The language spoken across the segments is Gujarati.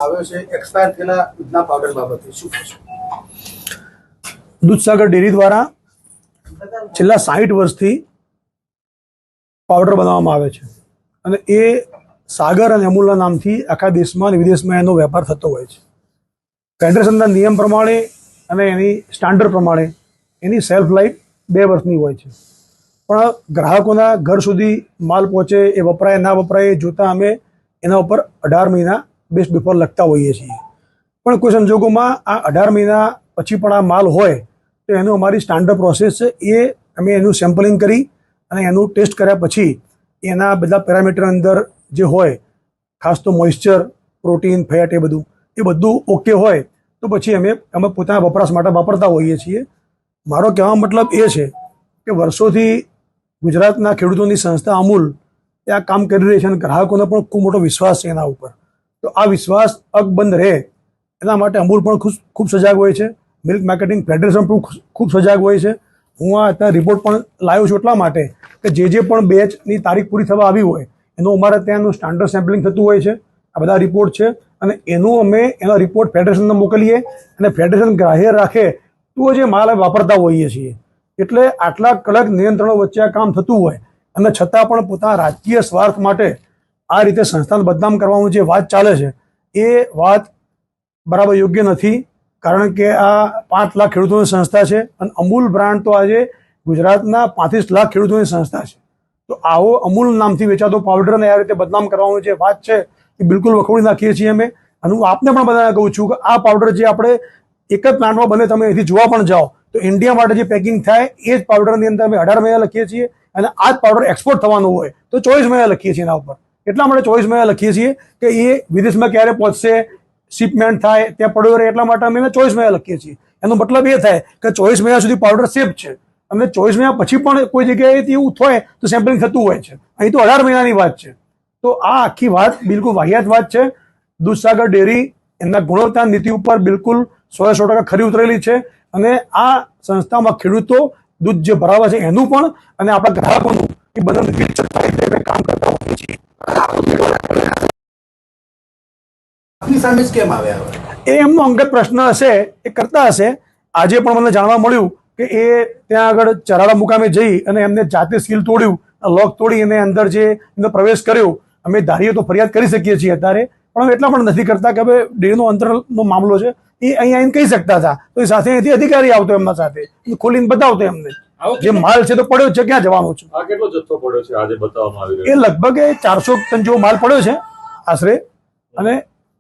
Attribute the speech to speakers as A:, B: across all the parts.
A: આવ્યો છે એક્સપાયર થયેલા દૂધના પાવડર બાબતે શું કહેશો?
B: દૂધસાગર ડેરી દ્વારા છેલ્લા 60 વર્ષથી પાવડર બનાવવામાં આવે છે અને એ સાગર અને અમૂલના નામથી આખા દેશમાં અને વિદેશમાં એનો વેપાર થતો હોય છે. ફેડરેશનના નિયમ પ્રમાણે અને એની સ્ટાન્ડર્ડ પ્રમાણે એની સેલ્ફ લાઈફ 2 વર્ષની હોય છે, પણ ગ્રાહકોના ઘર સુધી માલ પહોંચે, એ વપરાય ના વપરાય એ જોતાં અમે એના ઉપર 18 મહિના બેસ્ટ બિફોર લખતા હોઈએ છીએ. પણ કોઈ સંજોગોમાં આ 18 મહિના પછી પણ આ માલ હોય તો એનું અમારી સ્ટાન્ડર્ડ પ્રોસેસ છે, એ અમે એનું સેમ્પલિંગ કરી અને એનું ટેસ્ટ કર્યા પછી એના બધા પેરામીટર અંદર જે હોય, ખાસ તો મોઇશ્ચર, પ્રોટીન, ફેટ, એ બધું ઓકે હોય તો પછી અમે પોતાના વપરાશ માટે વાપરતા હોઈએ છીએ. મારો કહેવાનો મતલબ એ છે કે વર્ષોથી ગુજરાતના ખેડૂતોની સંસ્થા અમૂલ એ આ કામ કરી રહી છે અને ગ્રાહકોનો પણ ખૂબ મોટો વિશ્વાસ છે એના ઉપર. તો આ વિશ્વાસ અકબંધ રહે એના માટે અમૂલ પણ ખૂબ સજાગ હોય છે, મિલ્ક માર્કેટિંગ ફેડરેશન પણ ખૂબ સજાગ હોય છે. હું આ અત્યારે રિપોર્ટ પણ લાવ્યો છું એટલા માટે કે જે પણ બેચની તારીખ પૂરી થવા આવી હોય એનું અમારે ત્યાંનું સ્ટાન્ડર્ડ સેમ્પલિંગ થતું હોય છે. આ બધા રિપોર્ટ છે અને એનો રિપોર્ટ ફેડરેશનને મોકલીએ અને ફેડરેશન ગ્રાહ્ય રાખે તો જે માલ વાપરતા હોઈએ છીએ. એટલે આટલા કડક નિયંત્રણો વચ્ચે આ કામ થતું હોય અને છતાં પણ પોતાના રાજકીય સ્વાર્થ માટે આ રીતે સંસ્થાને બદનામ કરવાનું જે વાત ચાલે છે એ વાત બરાબર યોગ્ય નથી. કારણ કે આ 5 લાખ ખેડૂતોની સંસ્થા છે અને અમૂલ બ્રાન્ડ તો આજે ગુજરાતના 35 લાખ ખેડૂતોની સંસ્થા છે. તો આવો અમૂલ નામથી વેચાતો પાવડરને આ રીતે બદનામ કરવાની જે વાત છે એ બિલકુલ વખોડી નાખીએ છીએ અમે. અને હું આપને પણ બધાને કહું છું કે આ પાવડર જે આપણે એક જ પ્લાન્ટમાં બને, તમે અહીંથી જોવા પણ જાઓ તો ઇન્ડિયા માટે જે પેકિંગ થાય એ જ પાવડરની અંદર અમે 18 મહિના લખીએ છીએ અને આ જ પાવડર એક્સપોર્ટ થવાનું હોય તો 24 મહિના લખીએ છીએ એના ઉપર. એટલા માટે 24 મહિના લખીએ છીએ કે એ વિદેશમાં ક્યારે પહોંચશે, શિપમેન્ટ થાય, ત્યાં પડ્યો રહે, એટલા માટે અમે 24 મહિના લખીએ છીએ. એનો મતલબ એ થાય કે 24 મહિના સુધી પાવડર સેફ છે અને 24 મહિના પછી પણ કોઈ જગ્યાએ એવું થાય તો સેમ્પલિંગ થતું હોય છે. અહીં તો 18 મહિનાની વાત છે. તો આ આખી વાત બિલકુલ વાહિયાત વાત છે. દૂધસાગર ડેરી એમના ગુણવત્તા નીતિ ઉપર બિલકુલ 100% ખરી ઉતરેલી છે અને આ સંસ્થામાં ખેડૂતો દૂધ જે ભરાવે છે એનું પણ અને આપણા ગ્રાહકોનું એ બધાનું કામ કરતા હોઈએ છીએ.
A: આપની સામે જ કેમ આવ્યા?
B: એ એમનો અંગત પ્રશ્ન હશે, એ કરતા હશે. આજે પણ મને જાણવા મળ્યું કે એ ત્યાં આગળ ચરાડા મુકામે જઈ અને એમને જાતે સીલ તોડ્યું, લોક તોડી અને અંદર જે એમનો પ્રવેશ કર્યો. અમે ધારીએ તો ફરિયાદ કરી શકીએ છીએ અત્યારે, પણ એટલા પણ નથી કરતા કે હવે ડેરીનો અંતરનો મામલો છે, એ અહીં આવીને કહી શકતા હતા તો એ સાથે અહીંથી અધિકારી આવતો એમના સાથે ખોલીને બતાવતો એમને જે માલ છે તો પડ્યો છે, ક્યાં જવાનો છે.
C: આ કેટલો જથ્થો પડ્યો છે આજે બતાવવામાં આવી
B: એ લગભગ 400 ટન જેવો માલ પડ્યો છે આશરે. અને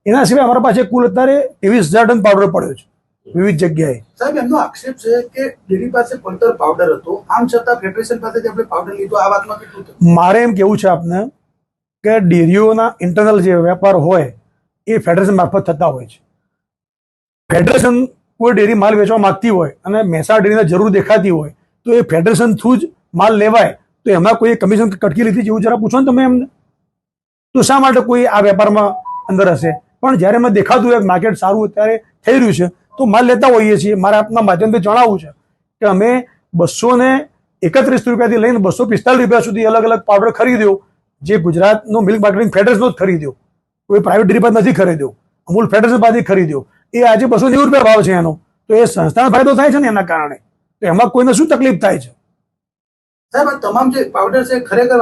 B: એના સિવાય અમારા પાસે કુલ અત્યારે 23,000 ટન પાવડર પડ્યો છે વિવિધ જગ્યાએ.
A: સાહેબ, એમનો આક્ષેપ છે કે ડેરી પાસે કોન્ટર પાવડર હતો, આમ છતાં ફેડરેશન પાસેથી આપણે પાવડર લીધો. આ વાતમાં કેટલું થયું?
B: મારે એમ કેવું છે આપને કે ડેરીઓના ઇન્ટરનલ જે વેપાર હોય એ ફેડરેશન મારફત થતા હોય છે. ફેડરેશન કોઈ ડેરી માલ વેચવા માંગતી હોય અને મહેસાણા ડેરીને જરૂર દેખાતી હોય તો એ ફેડરેશન થ્રુ જ માલ લેવાય. તો એમાં કોઈ કમિશન કટકી લીધી જેવું જરા પૂછો ને તમે એમને. તો શા માટે કોઈ આ વેપારમાં અંદર હશે? પણ જ્યારે એમને દેખાતું હોય માર્કેટ સારું અત્યારે થઈ રહ્યું છે તો માલ લેતા હોઈએ છીએ. મારે આપના માધ્યમથી જણાવવું છે કે અમે 231 રૂપિયાથી લઈને 245 રૂપિયા સુધી અલગ અલગ પાવડર ખરીદ્યો, જે ગુજરાતનો મિલ્ક માર્કેટિંગ ફેડરેશનનો જ ખરીદ્યો, કોઈ પ્રાઇવેટ ડેરી પાસે નથી ખરીદ્યો, અમૂલ ફેડરેશન પાસેથી ખરીદ્યો. એ આજે 290 રૂપિયા ભાવ છે એનો. તો એ સંસ્થાનો ફાયદો થાય છે ને એના કારણે. તો એમાં કોઈને શું તકલીફ થાય છે?
A: સાહેબ, આ તમામ જે પાવડર છે ખરેખર